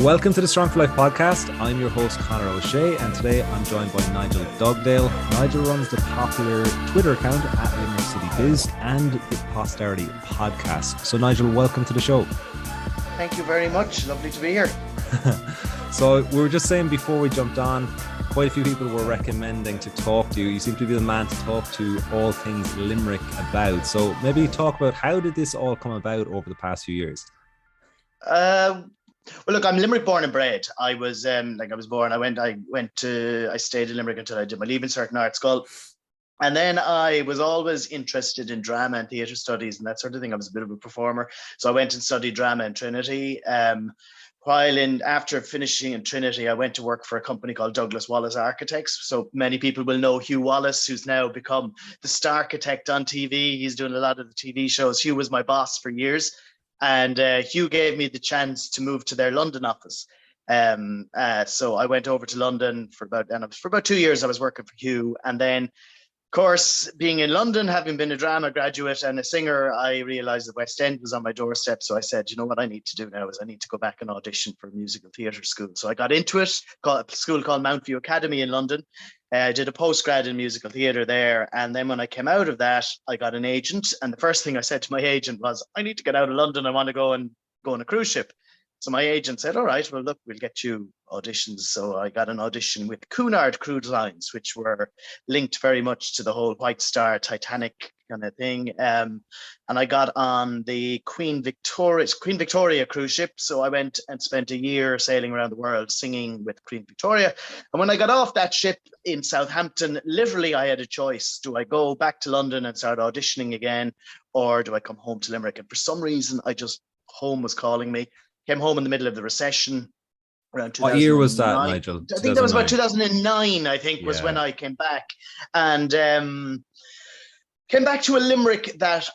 Welcome to the Strong for Life podcast. I'm your host, Conor O'Shea, and today I'm joined by Nigel Dugdale. Nigel runs the popular Twitter account at Limerick City Biz and the Posterity podcast. So Nigel, welcome to the show. Thank you very much. Lovely to be here. So we were just saying before we jumped on, quite a few people were recommending to talk to you. You seem to be the man to talk to all things Limerick about. So maybe talk about how did this all come about over the past few years? Well, look, I'm Limerick born and bred. I was born. I stayed in Limerick until I did my Leaving Cert in art school. And then I was always interested in drama and theatre studies and that sort of thing. I was a bit of a performer. So I went and studied drama in Trinity. After finishing in Trinity, I went to work for a company called Douglas Wallace Architects. So many people will know Hugh Wallace, who's now become the star architect on TV. He's doing a lot of the TV shows. Hugh was my boss for years. And Hugh gave me the chance to move to their London office. So I went over to London for about 2 years. I was working for Hugh. And then, of course, being in London, having been a drama graduate and a singer, I realized the West End was on my doorstep. So I said, you know what I need to do now is I need to go back and audition for a musical theatre school. So I got into it, a school called Mount View Academy in London. I did a postgrad in musical theatre there. And then when I came out of that, I got an agent. And the first thing I said to my agent was, I need to get out of London. I want to go on a cruise ship. So my agent said, all right, well, look, we'll get you auditions. So I got an audition with Cunard Cruise Lines, which were linked very much to the whole White Star Titanic kind of thing. And I got on the Queen Victoria cruise ship. So I went and spent a year sailing around the world singing with Queen Victoria. And when I got off that ship in Southampton, literally I had a choice. Do I go back to London and start auditioning again? Or do I come home to Limerick? And for some reason, home was calling me. Came home in the middle of the recession around 2009. What year was that, Nigel? I think that was about 2009, was when I came back. And came back to a Limerick that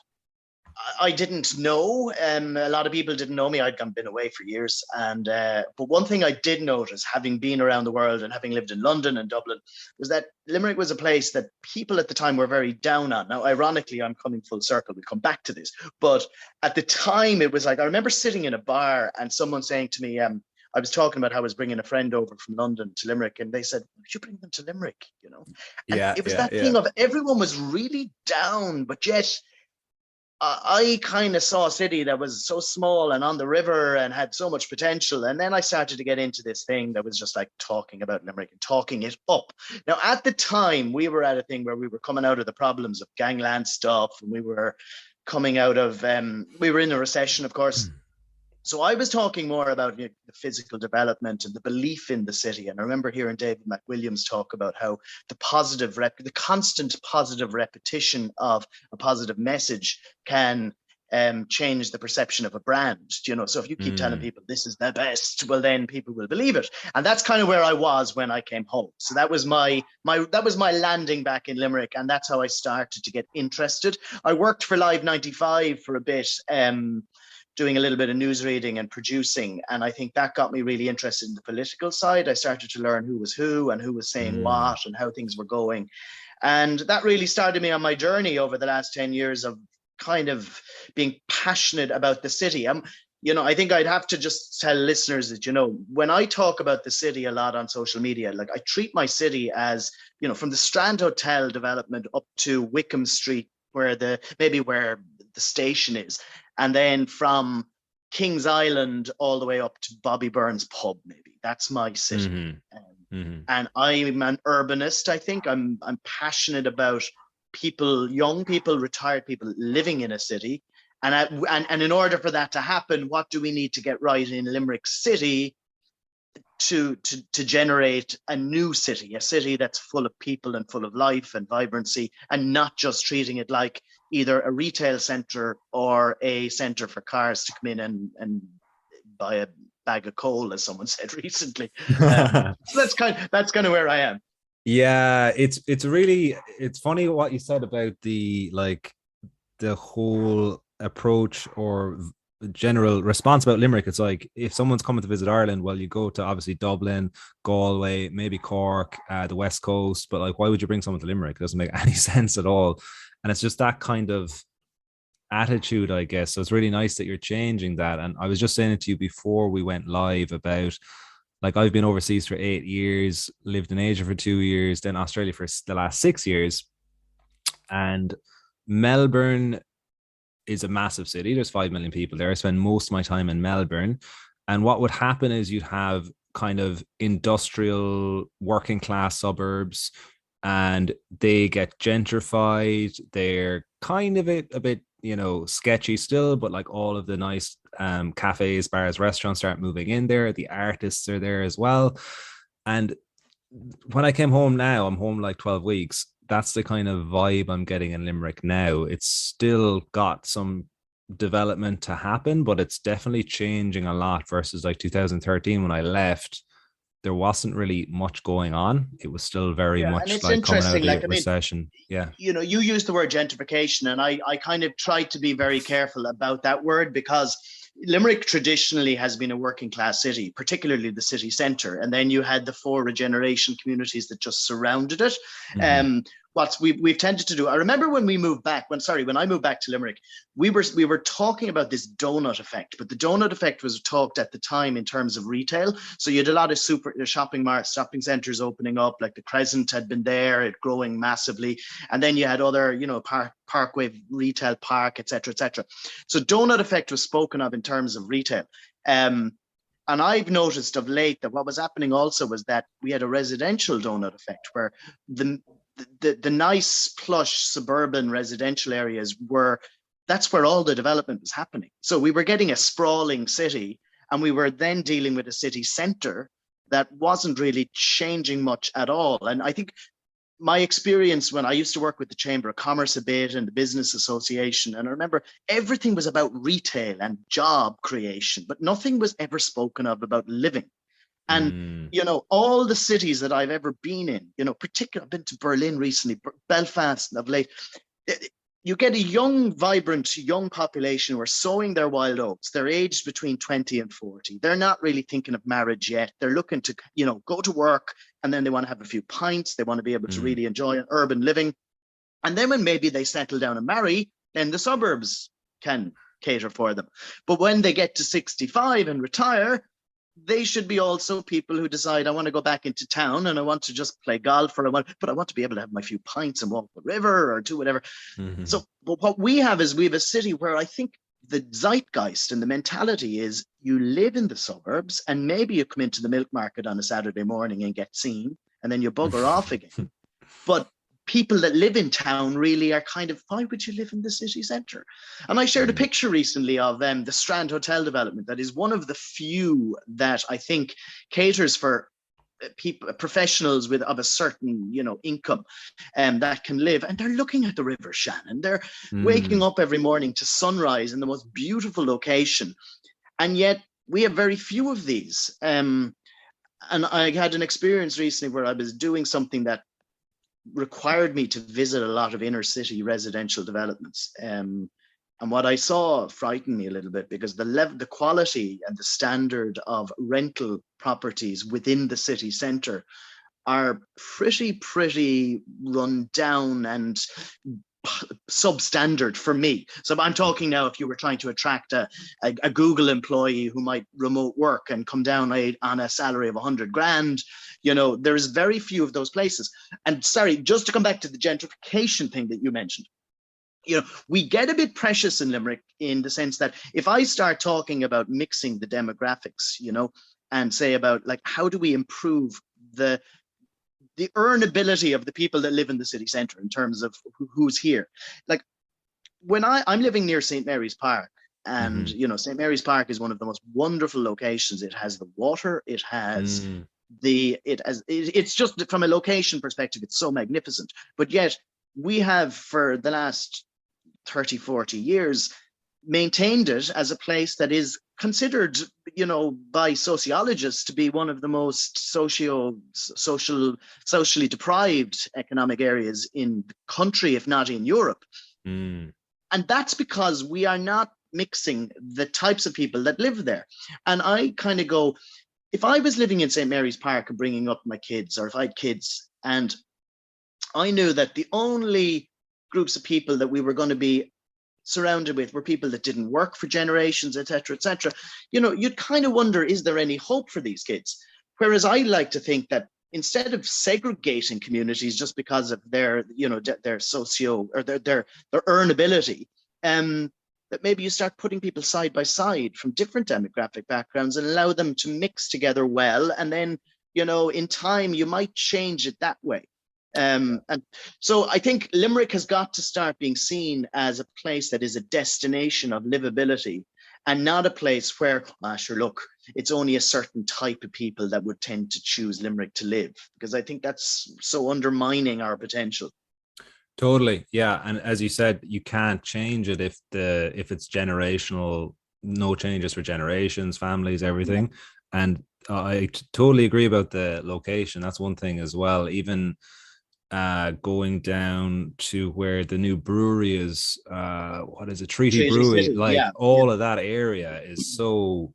I didn't know. A lot of people didn't know me. I'd been away for years. And but one thing I did notice, having been around the world and having lived in London and Dublin, was that Limerick was a place that people at the time were very down on. Now, ironically, I'm coming full circle. We'll come back to this. But at the time, it was like, I remember sitting in a bar and someone saying to me, I was talking about how I was bringing a friend over from London to Limerick, and they said, "Would you bring them to Limerick?" You know, and it was that thing of everyone was really down, but yet I kind of saw a city that was so small and on the river and had so much potential. And then I started to get into this thing that was just like talking about Limerick and talking it up. Now, at the time, we were at a thing where we were coming out of the problems of gangland stuff, and we were coming out of we were in a recession, of course. So I was talking more about the physical development and the belief in the city. And I remember hearing David McWilliams talk about how the constant positive repetition of a positive message can change the perception of a brand. You know, so if you keep telling people this is the best, well, then people will believe it. And that's kind of where I was when I came home. So that was my landing back in Limerick, and that's how I started to get interested. I worked for Live 95 for a bit. Doing a little bit of news reading and producing. And I think that got me really interested in the political side. I started to learn who was who and who was saying what and how things were going. And that really started me on my journey over the last 10 years of kind of being passionate about the city. I think I'd have to just tell listeners that, when I talk about the city a lot on social media, like I treat my city as, from the Strand Hotel development up to Wickham Street, where the station is. And then from Kings Island all the way up to Bobby Burns pub, maybe. That's my city. And I'm an urbanist, I think. I'm passionate about people, young people, retired people living in a city. And in order for that to happen, what do we need to get right in Limerick City to generate a new city, a city that's full of people and full of life and vibrancy, and not just treating it like either a retail centre or a centre for cars to come in and buy a bag of coal, as someone said recently. So that's kind of where I am. Yeah, it's funny what you said about the whole approach or general response about Limerick. It's like, if someone's coming to visit Ireland, well, you go to obviously Dublin, Galway, maybe Cork, the West Coast, but like, why would you bring someone to Limerick? It doesn't make any sense at all. And it's just that kind of attitude, I guess. So it's really nice that you're changing that. And I was just saying it to you before we went live about, like, I've been overseas for 8 years, lived in Asia for 2 years, then Australia for the last 6 years. And Melbourne is a massive city. There's 5 million people there. I spend most of my time in Melbourne. And what would happen is you'd have kind of industrial working class suburbs, and they get gentrified. They're kind of a bit, sketchy still, but like all of the nice cafes, bars, restaurants start moving in there. The artists are there as well. And when I came home now, I'm home like 12 weeks. That's the kind of vibe I'm getting in Limerick now. It's still got some development to happen, but it's definitely changing a lot versus like 2013 when I left. There wasn't really much going on. It was still very Yeah, and much it's like coming out of interesting. the Like, I mean, recession. Yeah. you use the word gentrification, and I kind of tried to be very careful about that word, because Limerick traditionally has been a working class city, particularly the city centre. And then you had the four regeneration communities that just surrounded it. Mm-hmm. What we've tended to do, I remember when we moved back, when I moved back to Limerick, we were talking about this donut effect, but the donut effect was talked at the time in terms of retail. So you had a lot of shopping centres opening up, like the Crescent had been there, it growing massively. And then you had other, Parkway Retail Park, etc., etc. So donut effect was spoken of in terms of retail. And I've noticed of late that what was happening also was that we had a residential donut effect, where the nice plush suburban residential areas that's where all the development was happening. So we were getting a sprawling city, and we were then dealing with a city centre that wasn't really changing much at all. And I think my experience when I used to work with the Chamber of Commerce a bit and the Business Association, and I remember everything was about retail and job creation, but nothing was ever spoken of about living. And, all the cities that I've ever been in, particularly I've been to Berlin recently, Belfast and of late, you get a young, vibrant, young population who are sowing their wild oats. They're aged between 20 and 40. They're not really thinking of marriage yet. They're looking to, go to work, and then they want to have a few pints. They want to be able to really enjoy an urban living. And then when maybe they settle down and marry, then the suburbs can cater for them. But when they get to 65 and retire, they should be also people who decide, I want to go back into town and I want to just play golf, but I want to be able to have my few pints and walk the river or do whatever. Mm-hmm. So, but what we have is we have a city where I think the zeitgeist and the mentality is you live in the suburbs, and maybe you come into the milk market on a Saturday morning and get seen, and then you bugger off again. But people that live in town really are kind of, why would you live in the city centre? And I shared a picture recently of the Strand Hotel development that is one of the few that I think caters for people, professionals of a certain, income that can live. And they're looking at the River Shannon. They're waking up every morning to sunrise in the most beautiful location. And yet we have very few of these. And I had an experience recently where I was doing something that required me to visit a lot of inner city residential developments. And what I saw frightened me a little bit, because the quality and the standard of rental properties within the city centre are pretty run down and substandard for me. So I'm talking now, if you were trying to attract a Google employee who might remote work and come down on a salary of 100 grand, there's very few of those places. And sorry, just to come back to the gentrification thing that you mentioned, we get a bit precious in Limerick in the sense that if I start talking about mixing the demographics, and say about like, how do we improve the earnability of the people that live in the city centre in terms of who's here. Like when I'm living near St. Mary's Park, and St. Mary's Park is one of the most wonderful locations. It has the water, it has it's just from a location perspective, it's so magnificent. But yet we have, for the last 30, 40 years, maintained it as a place that is considered, by sociologists to be one of the most socially deprived economic areas in the country, if not in Europe. And that's because we are not mixing the types of people that live there. And I kind of go, if I was living in St. Mary's Park and bringing up my kids, or if I had kids, and I knew that the only groups of people that we were going to be surrounded with were people that didn't work for generations, etc., etc. You know, you'd kind of wonder, is there any hope for these kids? Whereas I like to think that instead of segregating communities just because of their, you know, their socio or their earnability, that maybe you start putting people side by side from different demographic backgrounds and allow them to mix together well, and then, you know, in time you might change it that way. And so I think Limerick has got to start being seen as a place that is a destination of livability, and not a place where, sure, look, it's only a certain type of people that would tend to choose Limerick to live, because I think that's so undermining our potential. Totally, yeah. And as you said, you can't change it if it's generational. No changes for generations, families, everything. And I totally agree about the location. That's one thing as well. Even going down to where the new brewery is, what is it, Treaty Brewery, City, like all of that area is so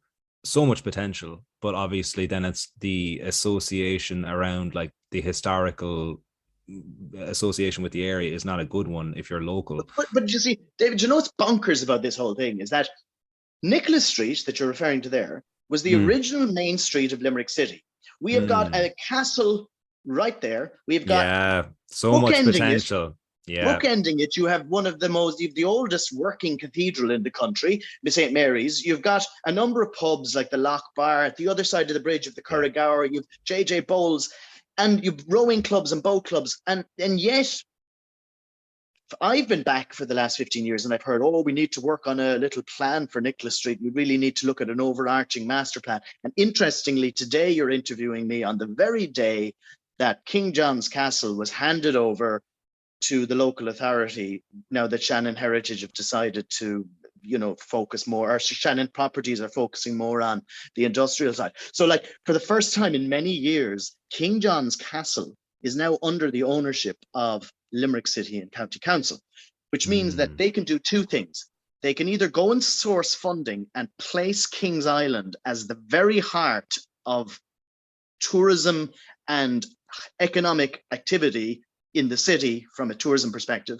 much potential. But obviously then it's the association around, like the historical association with the area is not a good one if you're local. But you see, David, you know what's bonkers about this whole thing is that Nicholas Street that you're referring to there was the original main street of Limerick City. We have got a castle right there. We've got so much potential. Bookending it, you have one of the oldest working cathedral in the country, St. Mary's. You've got a number of pubs like the Loch Bar at the other side of the bridge of the Curragower. You've JJ Bowles, and you've rowing clubs and boat clubs. And yet, I've been back for the last 15 years and I've heard, we need to work on a little plan for Nicholas Street. We really need to look at an overarching master plan. And interestingly, today you're interviewing me on the very day that King John's Castle was handed over to the local authority, now that Shannon Heritage have decided to, you know, focus more, or Shannon Properties are focusing more on the industrial side. So like for the first time in many years, King John's Castle is now under the ownership of Limerick City and County Council, which means that they can do two things. They can either go and source funding and place Kings Island as the very heart of tourism and economic activity in the city from a tourism perspective,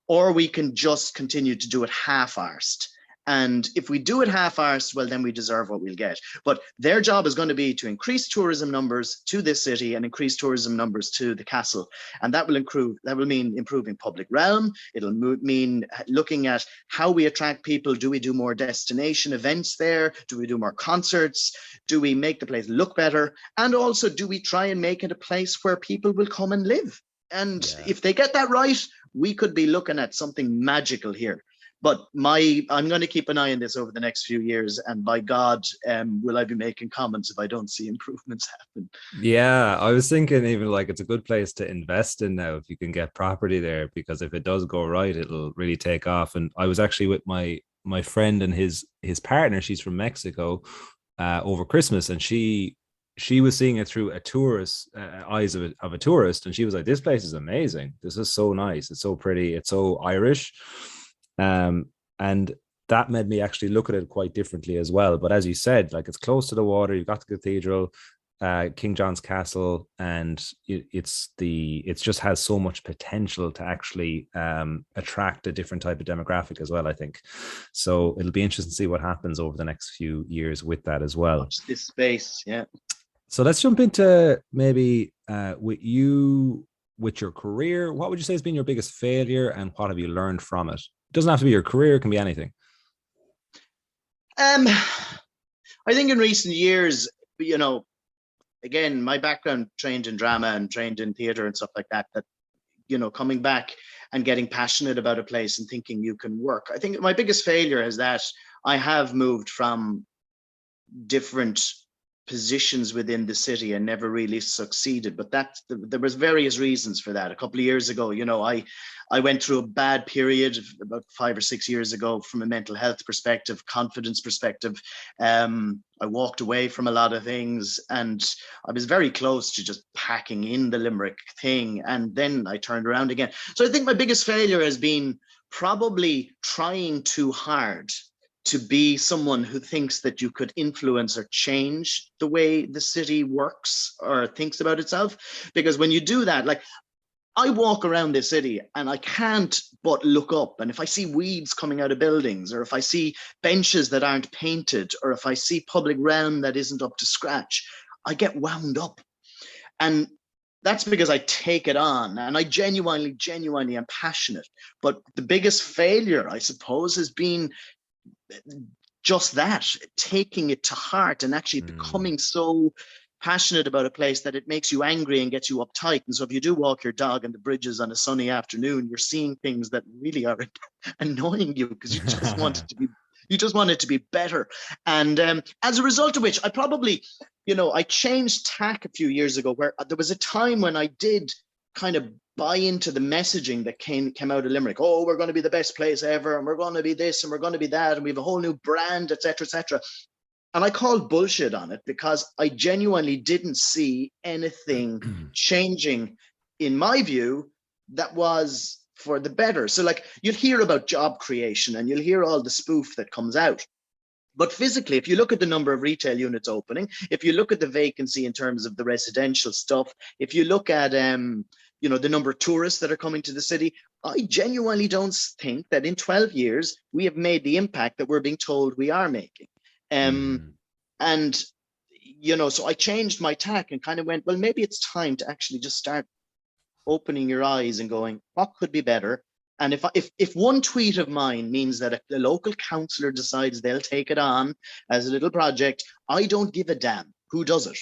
or we can just continue to do it half-arsed. And if we do it half-arsed, well, then we deserve what we'll get. But their job is going to be to increase tourism numbers to this city and increase tourism numbers to the castle. And that will mean improving public realm. It'll mean looking at how we attract people. Do we do more destination events there? Do we do more concerts? Do we make the place look better? And also, do we try and make it a place where people will come and live? And if they get that right, we could be looking at something magical here. But I'm going to keep an eye on this over the next few years, and by God, will I be making comments if I don't see improvements happen. Yeah, I was thinking even like it's a good place to invest in now if you can get property there, because if it does go right, it'll really take off. And I was actually with my friend and his partner. She's from Mexico over Christmas, and she was seeing it through a tourist eyes of a tourist, and she was like, "This place is amazing. This is so nice. It's so pretty. It's so Irish." And that made me actually look at it quite differently as well. But as you said, like it's close to the water, you've got the cathedral, King John's Castle, and it just has so much potential to actually attract a different type of demographic as well, I think. So it'll be interesting to see what happens over the next few years with that as well. Watch this space, yeah. So let's jump into maybe with your career. What would you say has been your biggest failure, and what have you learned from it? It doesn't have to be your career, it can be anything. I think in recent years, you know, again, my background trained in drama and trained in theater and stuff like that, you know, coming back and getting passionate about a place and thinking you can work. I think my biggest failure is that I have moved from different positions within the city and never really succeeded, but there was various reasons for that. A couple of years ago, you know, I went through a bad period about 5 or 6 years ago from a mental health perspective, confidence perspective. I walked away from a lot of things, and I was very close to just packing in the Limerick thing, and then I turned around again. So I think my biggest failure has been probably trying too hard to be someone who thinks that you could influence or change the way the city works or thinks about itself. Because when you do that, like, I walk around this city and I can't but look up. And if I see weeds coming out of buildings, or if I see benches that aren't painted, or if I see public realm that isn't up to scratch, I get wound up. And that's because I take it on, and I genuinely am passionate. But the biggest failure, I suppose, has been just that, taking it to heart and actually becoming so passionate about a place that it makes you angry and gets you uptight. And so if you do walk your dog on the bridges on a sunny afternoon, you're seeing things that really are annoying you because you just want it to be better. And as a result of which, I probably, I changed tack a few years ago, where there was a time when I did kind of buy into the messaging that came out of Limerick. Oh, we're going to be the best place ever, and we're going to be this, and we're going to be that, and we have a whole new brand, etc., etc. And I called bullshit on it because I genuinely didn't see anything changing, in my view, that was for the better. So like, you'll hear about job creation and you'll hear all the spoof that comes out. But physically, if you look at the number of retail units opening, if you look at the vacancy in terms of the residential stuff, if you look at the number of tourists that are coming to the city, I genuinely don't think that in 12 years we have made the impact that we're being told we are making. And so I changed my tack and kind of went, well, maybe it's time to actually just start opening your eyes and going, what could be better? And if one tweet of mine means that if the local councillor decides they'll take it on as a little project, I don't give a damn who does it.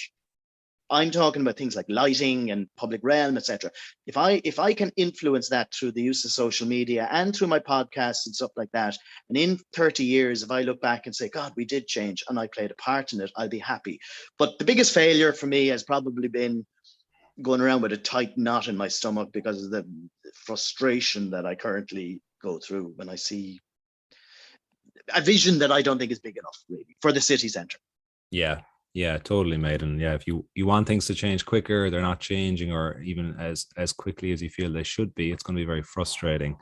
I'm talking about things like lighting and public realm, etc. If I can influence that through the use of social media and through my podcasts and stuff like that, and in 30 years, if I look back and say, God, we did change and I played a part in it, I'll be happy. But the biggest failure for me has probably been going around with a tight knot in my stomach because of the frustration that I currently go through when I see a vision that I don't think is big enough, really, for the city centre. Yeah, totally, mate. And yeah, if you want things to change quicker, they're not changing, or even as quickly as you feel they should be, it's going to be very frustrating.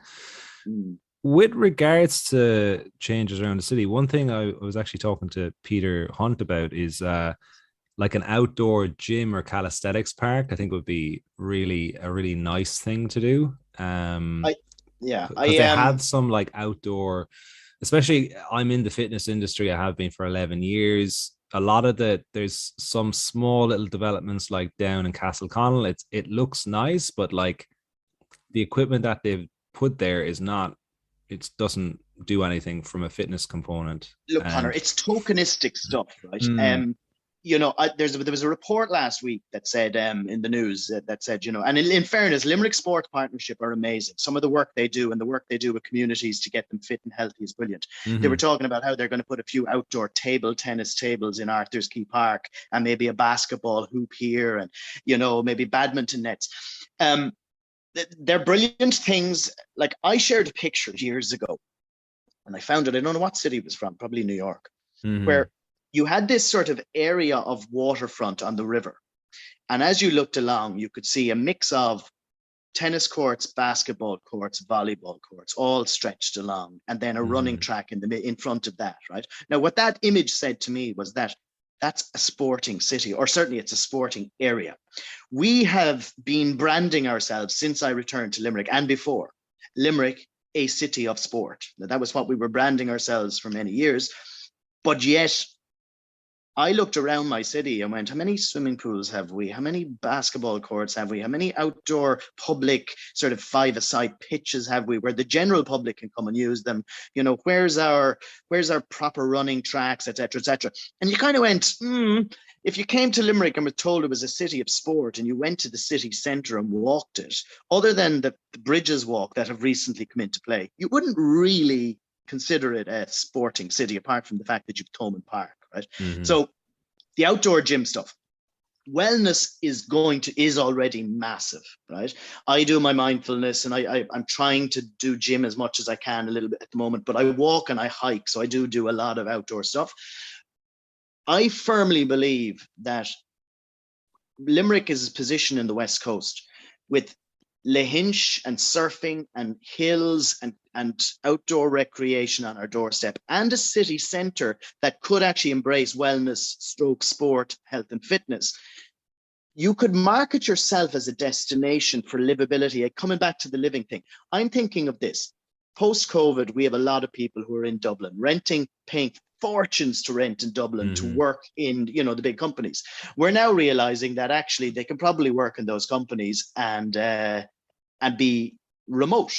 With regards to changes around the city, one thing I was actually talking to Peter Hunt about is like an outdoor gym or calisthenics park. I think would be a really nice thing to do. They have some like outdoor, especially I'm in the fitness industry. I have been for 11 years. A lot of there's some small little developments like down in Castleconnell. It looks nice, but like the equipment that they've put there is not, it doesn't do anything from a fitness component. Look, Connor, it's tokenistic stuff, right? There was a report last week that said in the news that said, and in fairness, Limerick Sports Partnership are amazing. Some of the work they do and the work they do with communities to get them fit and healthy is brilliant. They were talking about how they're going to put a few outdoor tennis tables in Arthur's Quay Park, and maybe a basketball hoop here, and maybe badminton nets. They're brilliant things. Like, I shared a picture years ago, and I found it, I don't know what city it was from, probably New York, where you had this sort of area of waterfront on the river. And as you looked along, you could see a mix of tennis courts, basketball courts, volleyball courts, all stretched along, and then a running track in front of that, right? Now, what that image said to me was that that's a sporting city, or certainly it's a sporting area. We have been branding ourselves since I returned to Limerick and before, Limerick, a city of sport. Now, that was what we were branding ourselves for many years. But yet, I looked around my city and went, how many swimming pools have we? How many basketball courts have we? How many outdoor public sort of five-a-side pitches have we where the general public can come and use them? Where's our proper running tracks, et cetera, et cetera? And you kind of went, if you came to Limerick and were told it was a city of sport and you went to the city centre and walked it, other than the Bridges Walk that have recently come into play, you wouldn't really consider it a sporting city, apart from the fact that you've Thomond Park, right? So the outdoor gym stuff, wellness is already massive, right? I do my mindfulness, and I'm trying to do gym as much as I can a little bit at the moment, but I walk and I hike, so I do a lot of outdoor stuff. I firmly believe that Limerick is positioned in the West Coast with Lahinch and surfing and hills and outdoor recreation on our doorstep, and a city centre that could actually embrace wellness, sport, health and fitness. you could market yourself as a destination for livability. Coming back to the living thing, I'm thinking of this. Post-COVID, we have a lot of people who are in Dublin, renting, paying fortunes to rent in Dublin to work in, you know, the big companies. We're now realizing that actually they can probably work in those companies and be remote.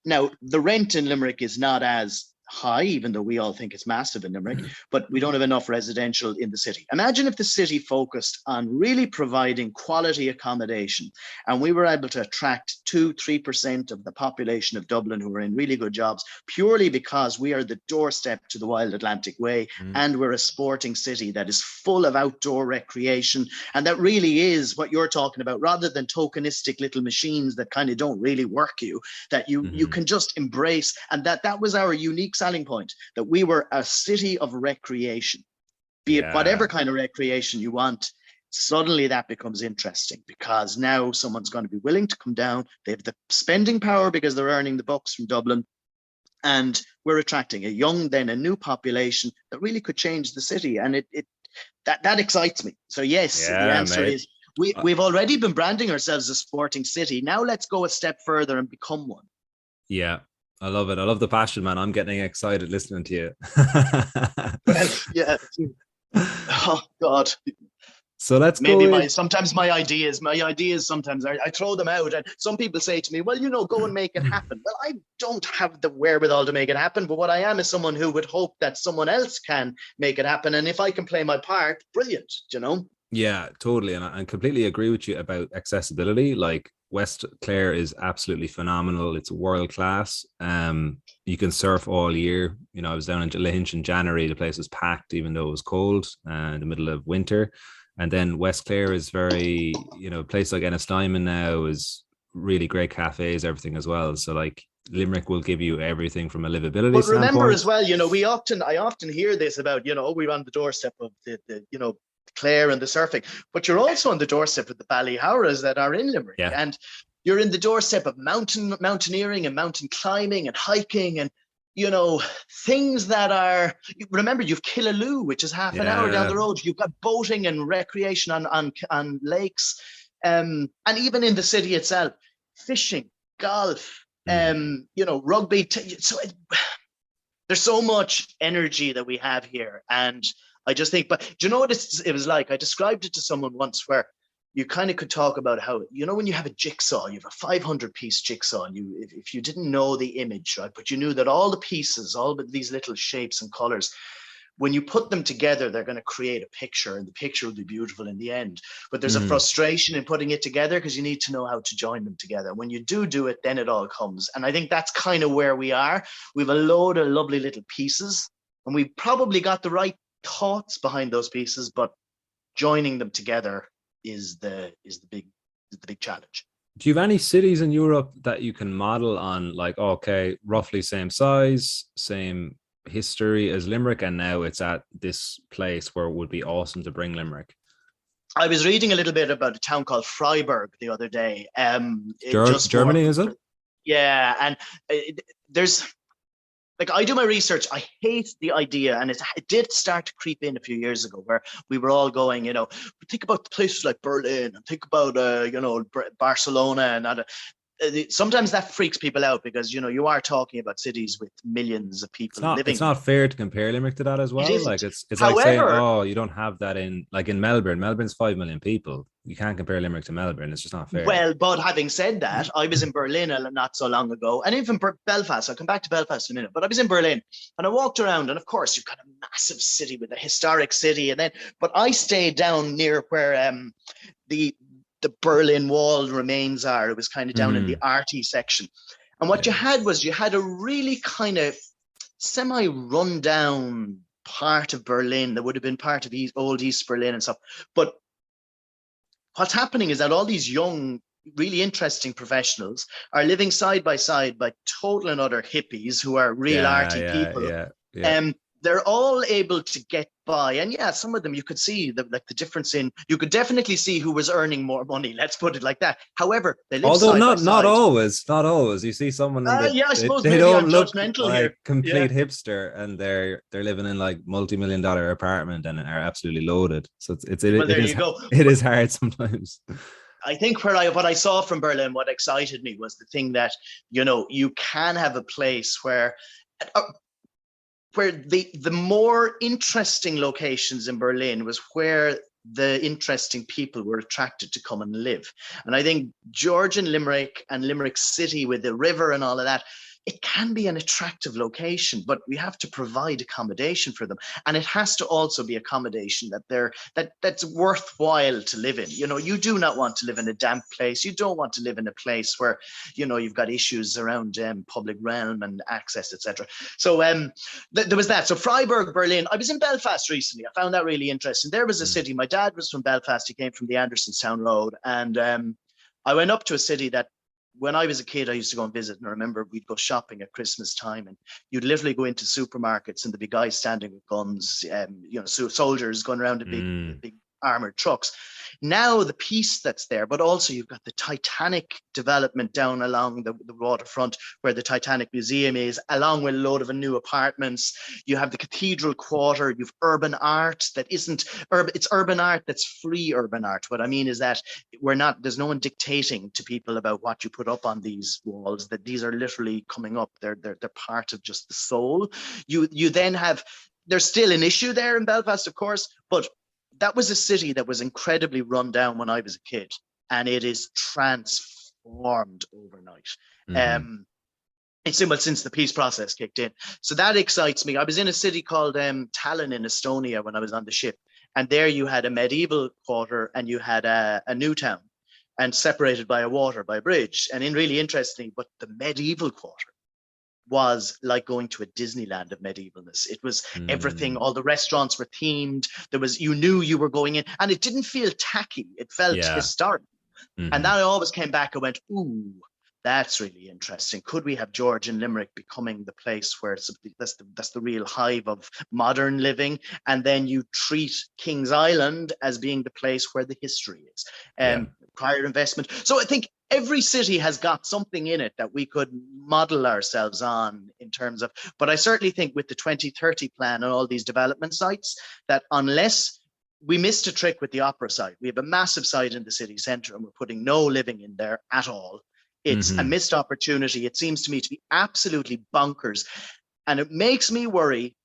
Now, the rent in Limerick is not as high, even though we all think it's massive in Limerick, but we don't have enough residential in the city. Imagine if the city focused on really providing quality accommodation and we were able to attract 2-3% of the population of Dublin who are in really good jobs, purely because we are the doorstep to the Wild Atlantic Way and we're a sporting city that is full of outdoor recreation. And that really is what you're talking about, rather than tokenistic little machines that kind of don't really work you, that you can just embrace. And that was our unique selling point, that we were a city of recreation, be it whatever kind of recreation you want. Suddenly that becomes interesting because now someone's going to be willing to come down. They have the spending power because they're earning the bucks from Dublin, and we're attracting a new population that really could change the city. And that excites me. So yes, the answer is we've already been branding ourselves as a sporting city. Now let's go a step further and become one. Yeah, I love it. I love the passion, man. I'm getting excited listening to you. Well, yeah. Oh God. So let's maybe sometimes my ideas sometimes I throw them out, and some people say to me, well, you know, go and make it happen. Well, I don't have the wherewithal to make it happen, but what I am is someone who would hope that someone else can make it happen. And if I can play my part, brilliant, you know? Yeah, totally. And I completely agree with you about accessibility. Like West Clare is absolutely phenomenal. It's world class. You can surf all year. You know, I was down in Lahinch in January. The place was packed, even though it was cold in the middle of winter. And then West Clare is very, you know, a place like Ennistimon now is really great cafes, everything as well. So like Limerick will give you everything from a livability but standpoint. Remember as well, you know, I often hear this about, you know, we're on the doorstep of the you know, Clare and the surfing, but you're also on the doorstep of the Ballyhowras that are in Limerick. Yeah. And you're in the doorstep of mountaineering and mountain climbing and hiking and, you know, things that are, remember, you've Killaloo, which is half an hour down the road. You've got boating and recreation on lakes. And even in the city itself, fishing, golf, you know, rugby. There's so much energy that we have here. And I just think, but do you know what it was like? I described it to someone once where you kind of could talk about how, you know, when you have a jigsaw, you have a 500-piece jigsaw, and if you didn't know the image, right, but you knew that all the pieces, all of these little shapes and colors, when you put them together, they're going to create a picture, and the picture will be beautiful in the end. But there's a frustration in putting it together because you need to know how to join them together. When you do it, then it all comes. And I think that's kind of where we are. We have a load of lovely little pieces, and we've probably got the right thoughts behind those pieces, but joining them together is the big challenge. Do you have any cities in Europe that you can model on, like, okay, roughly same size, same history as Limerick, and now it's at this place where it would be awesome to bring Limerick? I was reading a little bit about a town called Freiburg the other day. Germany, is it? Yeah, and there's, like, I do my research. I hate the idea, and it did start to creep in a few years ago, where we were all going, you know, think about places like Berlin, and think about, you know, Barcelona, and sometimes that freaks people out because, you know, you are talking about cities with millions of people living. It's not fair to compare Limerick to that as well. Like it's However, like saying, oh, you don't have that in Melbourne. Melbourne's 5 million people. You can't compare Limerick to Melbourne. It's just not fair. Well, but having said that, I was in Berlin not so long ago, and even Belfast. I'll come back to Belfast in a minute, but I was in Berlin and I walked around, and of course you've got a massive city with a historic city, but I stayed down near where the Berlin Wall remains are. It was kind of down in the arty section. And what you had a really kind of semi-rundown part of Berlin that would have been part of old East Berlin and stuff. But what's happening is that all these young, really interesting professionals are living side by side by total and utter hippies who are real arty people. they're all able to get by. And yeah, some of them you could see the difference in, you could definitely see who was earning more money. Let's put it like that. However, they live Although side by not side. always, not always. You see someone and Yeah, I suppose they maybe don't I'm look judgmental like here. Yeah. complete hipster, and they're living in like multi-million-dollar apartment and are absolutely loaded. So Well, there you go. it is hard sometimes. I think what I saw from Berlin, what excited me was the thing that, you can have a place uh, where the more interesting locations in Berlin was where the interesting people were attracted to come and live. And I think Georgian Limerick and Limerick City with the river and all of that, it can be an attractive location, but we have to provide accommodation for them. And it has to also be accommodation that's worthwhile to live in. You do not want to live in a damp place. You don't want to live in a place where, you've got issues around public realm and access, etc. So there was that. So Freiburg, Berlin. I was in Belfast recently. I found that really interesting. There was a city. My dad was from Belfast. He came from the Andersonstown Road. And I went up to a city that, when I was a kid, I used to go and visit, and I remember we'd go shopping at Christmas time, and you'd literally go into supermarkets and there'd be guys standing with guns, soldiers going around in big armored trucks. Now the peace that's there, but also you've got the Titanic development down along the waterfront where the Titanic Museum is, along with a load of new apartments. You have the Cathedral Quarter. You've urban art that isn't urban. It's urban art that's free urban art. What I mean is that there's no one dictating to people about what you put up on these walls, that these are literally coming up. They're part of just the soul. You then have, there's still an issue there in Belfast, of course, but that was a city that was incredibly run down when I was a kid, and it is transformed overnight. Since the peace process kicked in. So that excites me. I was in a city called Tallinn in Estonia when I was on the ship, and there you had a medieval quarter and you had a new town, and separated by a bridge. And really interesting, but the medieval quarter was like going to a Disneyland of medievalness. It was everything, all the restaurants were themed. You knew you were going in, and it didn't feel tacky. It felt historic. And that I always came back and went, ooh, that's really interesting. Could we have Georgian Limerick becoming the place where that's the real hive of modern living? And then you treat King's Island as being the place where the history is. Prior investment. So I think every city has got something in it that we could model ourselves on in terms of, but I certainly think with the 2030 plan and all these development sites, that unless we missed a trick with the opera site, we have a massive site in the city centre and we're putting no living in there at all. It's a missed opportunity. It seems to me to be absolutely bonkers. And it makes me worry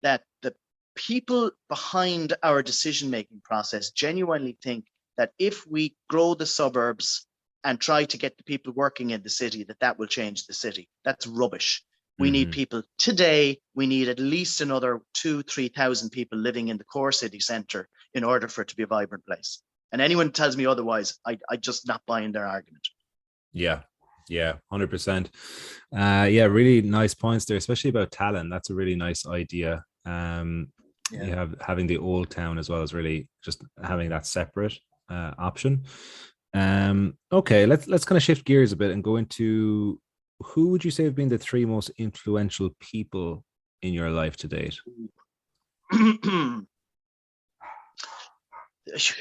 that the people behind our decision-making process genuinely think that if we grow the suburbs and try to get the people working in the city, that will change the city. That's rubbish. We need people today. We need at least another 2,000-3,000 people living in the core city centre in order for it to be a vibrant place. And anyone who tells me otherwise, I just not buying their argument. Yeah, 100%. Really nice points there, especially about Tallinn. That's a really nice idea. You have having the old town as well as really just having that separate option. Okay, let's kind of shift gears a bit and go into, who would you say have been the three most influential people in your life to date?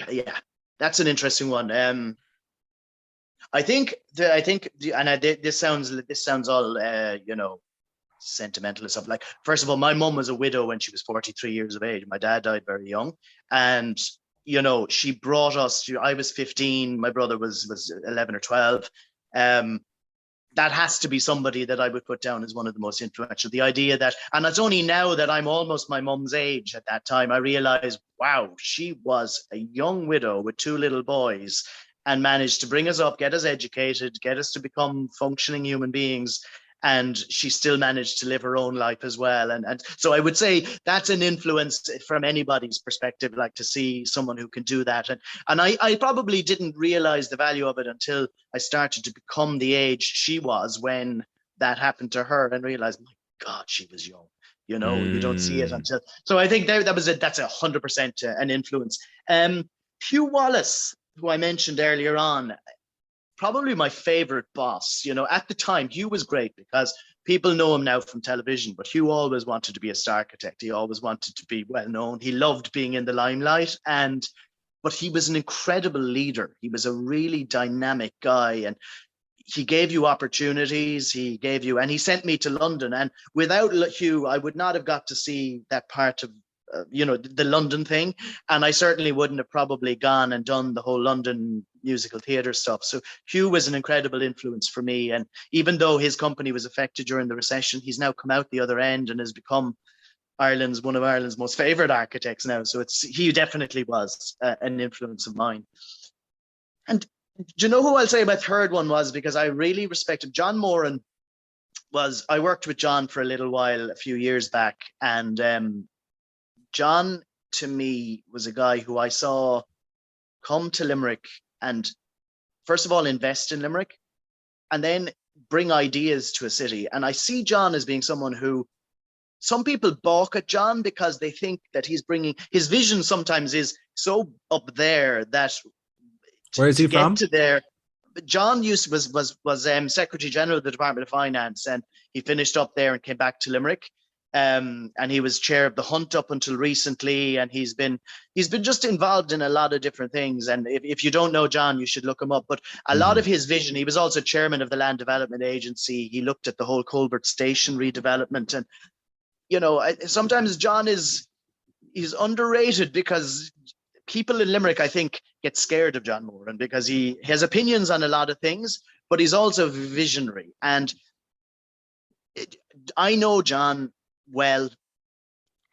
Yeah, that's an interesting one. I think, this sounds all sentimental and stuff. Like, first of all, my mum was a widow when she was 43 years of age. My dad died very young, and she brought us. I was 15. My brother was 11 or 12. That has to be somebody that I would put down as one of the most influential. The idea that, and it's only now that I'm almost my mum's age at that time, I realized, wow, she was a young widow with two little boys and managed to bring us up, get us educated, get us to become functioning human beings. And she still managed to live her own life as well. And so I would say that's an influence from anybody's perspective, like to see someone who can do that. And I probably didn't realize the value of it until I started to become the age she was when that happened to her, and realized, my God, she was young. You don't see it until. So I think that's 100% an influence. Hugh Wallace, who I mentioned earlier on, probably my favorite boss. You know, at the time, Hugh was great because people know him now from television, but Hugh always wanted to be a star architect. He always wanted to be well known. He loved being in the limelight, but he was an incredible leader. He was a really dynamic guy, and he gave you opportunities. And he sent me to London. And without Hugh, I would not have got to see that part of, the London thing. And I certainly wouldn't have probably gone and done the whole London musical theatre stuff. So Hugh was an incredible influence for me. And even though his company was affected during the recession, he's now come out the other end and has become one of Ireland's most favourite architects now. So he definitely was an influence of mine. And do you know who I'll say my third one was? Because I really respect him. John Moran I worked with John for a little while a few years back. And John, to me, was a guy who I saw come to Limerick and, first of all, invest in Limerick and then bring ideas to a city. And I see John as being someone who, some people balk at John because they think that he's bringing, his vision sometimes is so up there that where is he from? To there, John was Secretary General of the Department of Finance, and he finished up there and came back to Limerick. And he was chair of the Hunt up until recently, and he's been just involved in a lot of different things. And if you don't know John, you should look him up. But a lot of his vision, he was also chairman of the Land Development Agency. He looked at the whole Colbert Station redevelopment, and sometimes John he's underrated because people in Limerick, I think, get scared of John Moran because he has opinions on a lot of things, but he's also visionary. And I know John well,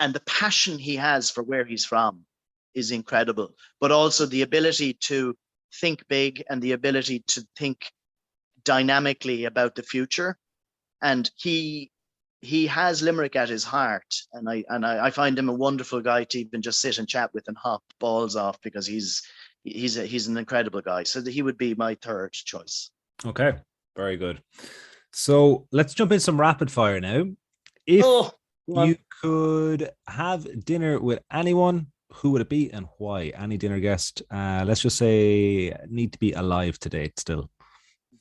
and the passion he has for where he's from is incredible, but also the ability to think big and the ability to think dynamically about the future. And he has Limerick at his heart, and I find him a wonderful guy to even just sit and chat with and hop balls off because he's an incredible guy. So he would be my third choice. Okay, very good. So let's jump in some rapid fire now. If you could have dinner with anyone, who would it be and why? Any dinner guest, let's just say, need to be alive to date still.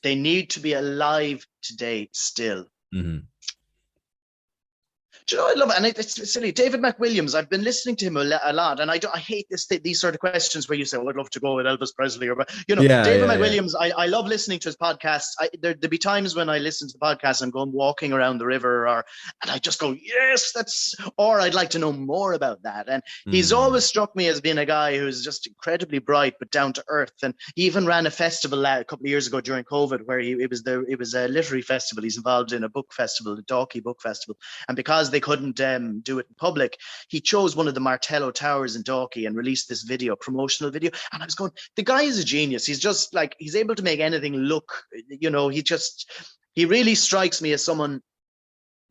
They need to be alive to date still. Mm-hmm. Do you know, I love it, and it's silly. David McWilliams, I've been listening to him a lot, and I hate these sort of questions where you say, "Oh, I'd love to go with Elvis Presley," or David McWilliams. Yeah. I love listening to his podcasts. There'd be times when I listen to the podcast and going walking around the river, and I just go, "Yes, or I'd like to know more about that." And he's always struck me as being a guy who's just incredibly bright but down to earth. And he even ran a festival a couple of years ago during COVID, where it was a literary festival. He's involved in a book festival, the Dalkey Book Festival, and because they couldn't do it in public, he chose one of the Martello Towers in Dalkey and released this promotional video. And I was going, the guy is a genius. He's just like, he's able to make anything look, he really strikes me as someone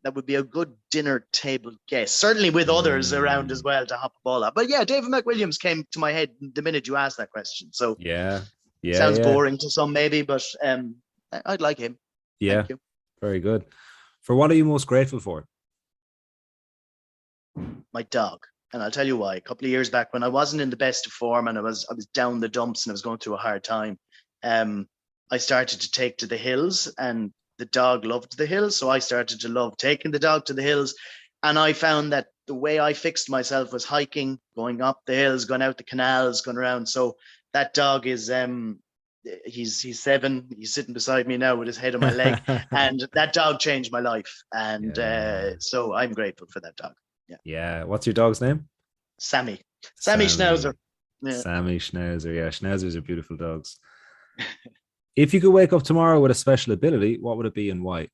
that would be a good dinner table guest, certainly with others around as well to hop a ball up. But yeah, David McWilliams came to my head the minute you asked that question. So sounds boring to some maybe, but I'd like him. Yeah. Thank you. Very good. For what are you most grateful for? My dog. And I'll tell you why. A couple of years back when I wasn't in the best of form and I was down the dumps and I was going through a hard time, I started to take to the hills, and the dog loved the hills. So I started to love taking the dog to the hills. And I found that the way I fixed myself was hiking, going up the hills, going out the canals, going around. So that dog is, he's 7. He's sitting beside me now with his head on my leg. And that dog changed my life. And so I'm grateful for that dog. Yeah. What's your dog's name? Sammy Schnauzer. Yeah. Sammy Schnauzer. Yeah, Schnauzers are beautiful dogs. If you could wake up tomorrow with a special ability, what would it be and why?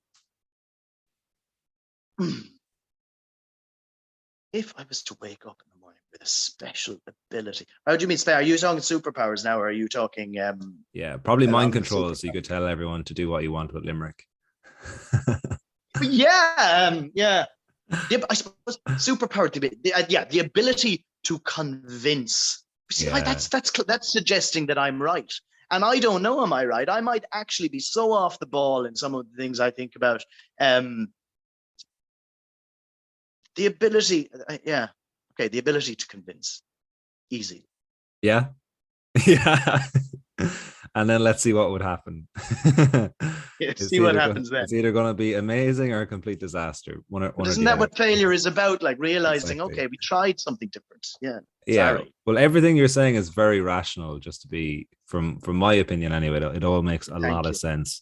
If I was to wake up in the morning with a special ability, how do you mean? Are you talking superpowers now, or are you talking? Probably mind control, so you could tell everyone to do what you want with Limerick. Yeah. I suppose superpower to be the ability to convince. See, that's suggesting that I'm right, and I don't know. Am I right? I might actually be so off the ball in some of the things I think about. The ability, the ability to convince, easy. Yeah. and then let's see what would happen. See what happens then. It's either going to be amazing or a complete disaster. One But or isn't the that other. what failure is about? Like realizing, Exactly. okay, we tried something different. Yeah. Yeah. Sorry. Well, everything you're saying is very rational, just to be from my opinion anyway. It all makes a lot Thank of you. sense.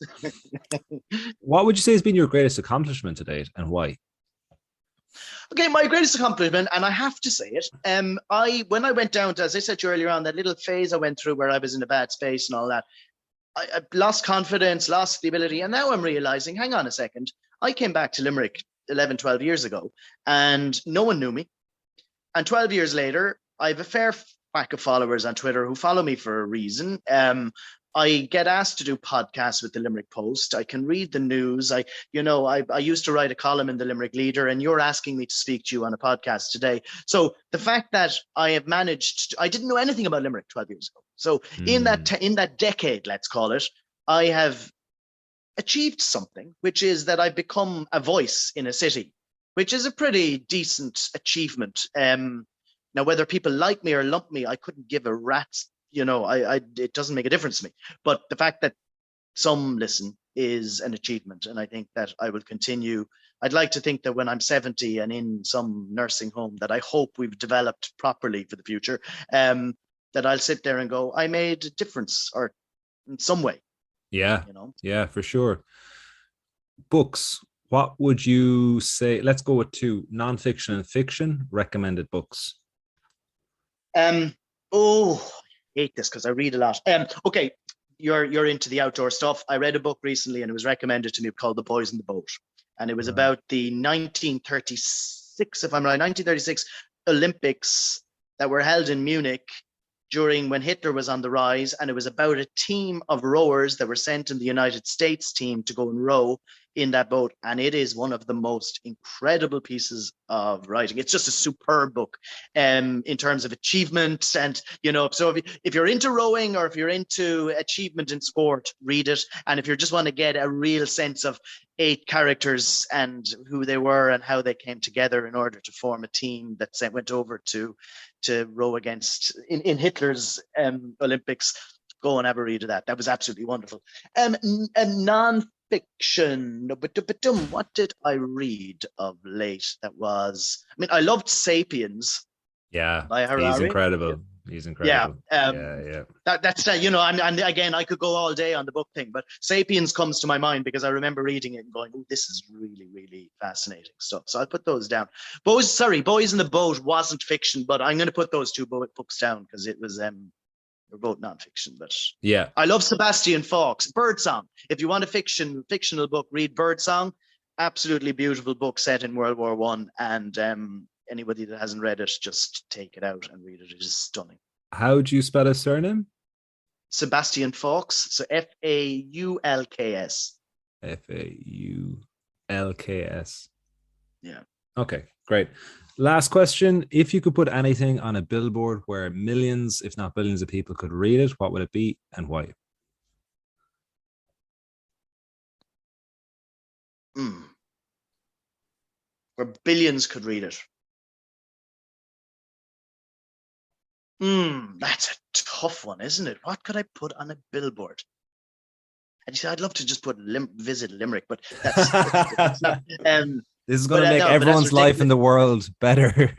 What would you say has been your greatest accomplishment to date, and why? Okay, my greatest accomplishment, and I have to say it, when I went down to, as I said to you earlier on, that little phase I went through where I was in a bad space and all that, I lost confidence, lost the ability, and now I'm realizing, hang on a second, I came back to Limerick 11, 12 years ago, and no one knew me. And 12 years later, I have a fair whack of followers on Twitter who follow me for a reason. I get asked to do podcasts with the Limerick Post. I can read the news. I used to write a column in the Limerick Leader, and you're asking me to speak to you on a podcast today. So the fact that I have managed, I didn't know anything about Limerick 12 years ago. So in that decade, let's call it, I have achieved something, which is that I've become a voice in a city, which is a pretty decent achievement. Now, whether people like me or lump me, I couldn't give a rat's. It doesn't make a difference to me. But the fact that some listen is an achievement, and I think that I will continue. I'd like to think that when I'm 70 and in some nursing home that I hope we've developed properly for the future, that I'll sit there and go, I made a difference, or in some way. Yeah, yeah, for sure. Books. What would you say? Let's go with two: nonfiction and fiction. Recommended books. I hate this because I read a lot. Okay, you're into the outdoor stuff. I read a book recently and it was recommended to me called The Boys in the Boat. And it was about the 1936, if I'm right, 1936 Olympics that were held in Munich during when Hitler was on the rise. And it was about a team of rowers that were sent in the United States team to go and row in that boat. And it is one of the most incredible pieces of writing. It's just a superb book in terms of achievement. And, so if you're into rowing or if you're into achievement in sport, read it. And if you just want to get a real sense of 8 characters and who they were and how they came together in order to form a team that went over to row against in Hitler's Olympics, go and have a read of that. That was absolutely wonderful. A non-fiction. What did I read of late? I loved *Sapiens*. Yeah, by Harari. He's incredible. He's incredible. Yeah. That's and again, I could go all day on the book thing, but *Sapiens* comes to my mind because I remember reading it and going, "Oh, this is really, really fascinating stuff." So I'll put those down. Boys in the Boat wasn't fiction, but I'm going to put those 2 books down because it was they're both non-fiction. But yeah, I love Sebastian Faulks. *Birdsong*. If you want a fictional book, read *Birdsong*. Absolutely beautiful book set in World War I, and anybody that hasn't read it, just take it out and read it. It is stunning. How do you spell his surname? Sebastian Faulks. So Faulks. Faulks. Yeah. Okay, great. Last question. If you could put anything on a billboard where millions, if not billions of people could read it, what would it be and why? Where billions could read it. That's a tough one, isn't it? What could I put on a billboard? And you say, I'd love to just put visit Limerick, but that's not, this is going to make everyone's life in the world better.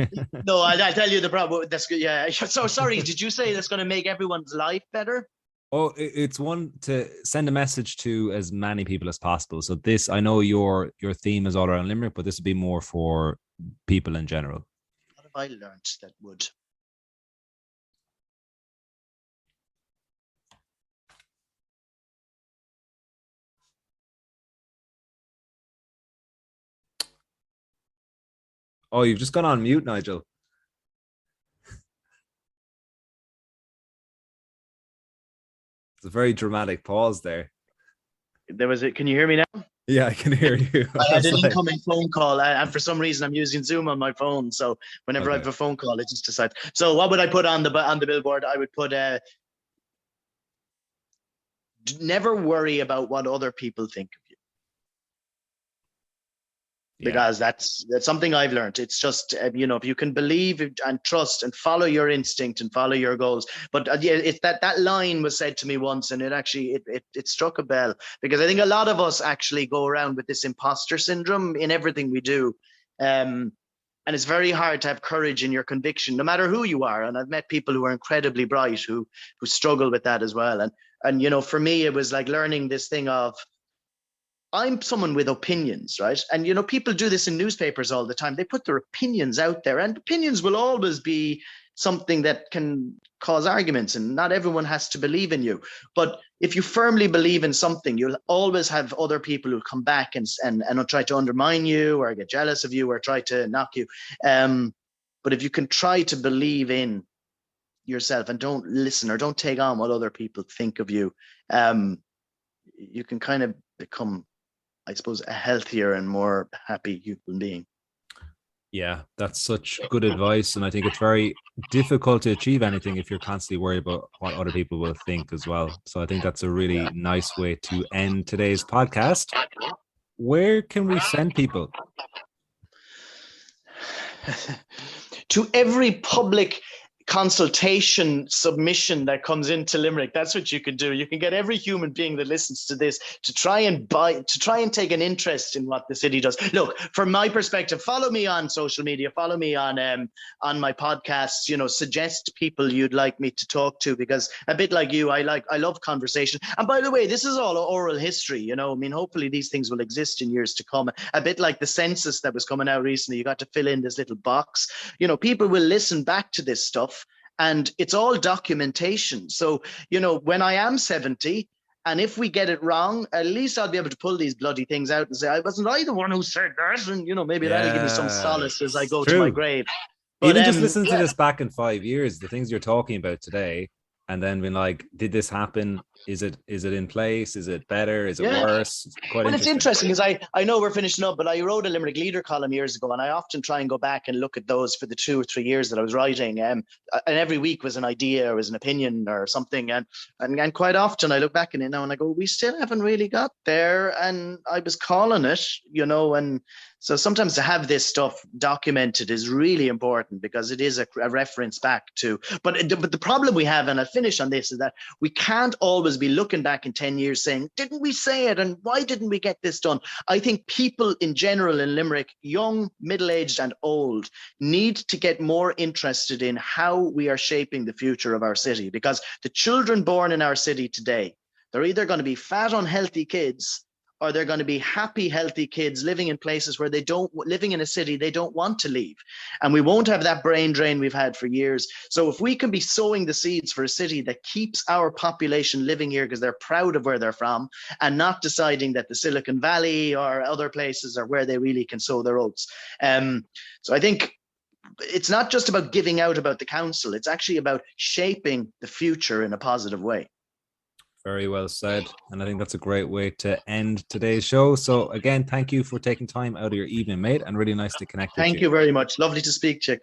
No, I'll tell you the problem. That's good. Yeah. So sorry, did you say that's going to make everyone's life better? Oh, it's one to send a message to as many people as possible. So this, I know your theme is all around Limerick, but this would be more for people in general. What have I learned that would? Oh, you've just gone on mute, Nigel. It's a very dramatic pause there. There was it. Can you hear me now? Yeah, I can hear you. I had an incoming phone call, and for some reason I'm using Zoom on my phone. So whenever I have a phone call, it just decides. So what would I put on the billboard? I would put never worry about what other people think of you. because that's something I've learned. It's just, if you can believe and trust and follow your instinct and follow your goals. But it's that line was said to me once, and it struck a bell, because I think a lot of us actually go around with this imposter syndrome in everything we do. And it's very hard to have courage in your conviction, no matter who you are. And I've met people who are incredibly bright who struggle with that as well. And for me, it was like learning this thing of, I'm someone with opinions, right? And, people do this in newspapers all the time. They put their opinions out there, and opinions will always be something that can cause arguments, and not everyone has to believe in you. But if you firmly believe in something, you'll always have other people who come back and try to undermine you or get jealous of you or try to knock you. But if you can try to believe in yourself and don't listen or don't take on what other people think of you, you can kind of become, I suppose, a healthier and more happy human being. Yeah, that's such good advice. And I think it's very difficult to achieve anything if you're constantly worried about what other people will think as well. So I think that's a really nice way to end today's podcast. Where can we send people? To every public consultation submission that comes into Limerick. That's what you can do. You can get every human being that listens to this to try and take an interest in what the city does. Look, from my perspective, follow me on social media, follow me on my podcasts, suggest people you'd like me to talk to, because a bit like you, I love conversation. And by the way, this is all oral history, hopefully these things will exist in years to come. A bit like the census that was coming out recently, you got to fill in this little box. People will listen back to this stuff, and it's all documentation. So, when I am 70, and if we get it wrong, at least I'll be able to pull these bloody things out and say, wasn't I the one who said that? And, maybe that'll give me some solace as I go to my grave. But, even just listen to this back in 5 years, the things you're talking about today, and then being like, did this happen? Is it in place? Is it better? Is it worse? It's interesting because I know we're finishing up, but I wrote a Limerick Leader column years ago, and I often try and go back and look at those for the 2 or 3 years that I was writing. And every week was an idea or was an opinion or something. And quite often I look back in it now and I go, we still haven't really got there. And I was calling it, and so sometimes to have this stuff documented is really important, because it is a reference back to, but the problem we have, and I'll finish on this, is that we can't always be looking back in 10 years saying, didn't we say it? And why didn't we get this done? I think people in general in Limerick, young, middle-aged and old, need to get more interested in how we are shaping the future of our city, because the children born in our city today, they're either going to be fat, unhealthy kids, or they're going to be happy, healthy kids living in places where living in a city they don't want to leave. And we won't have that brain drain we've had for years. So if we can be sowing the seeds for a city that keeps our population living here because they're proud of where they're from, and not deciding that the Silicon Valley or other places are where they really can sow their oats. So I think it's not just about giving out about the council. It's actually about shaping the future in a positive way. Very well said. And I think that's a great way to end today's show. So again, thank you for taking time out of your evening, mate, and really nice to connect with you. Thank you very much. Lovely to speak, Chick.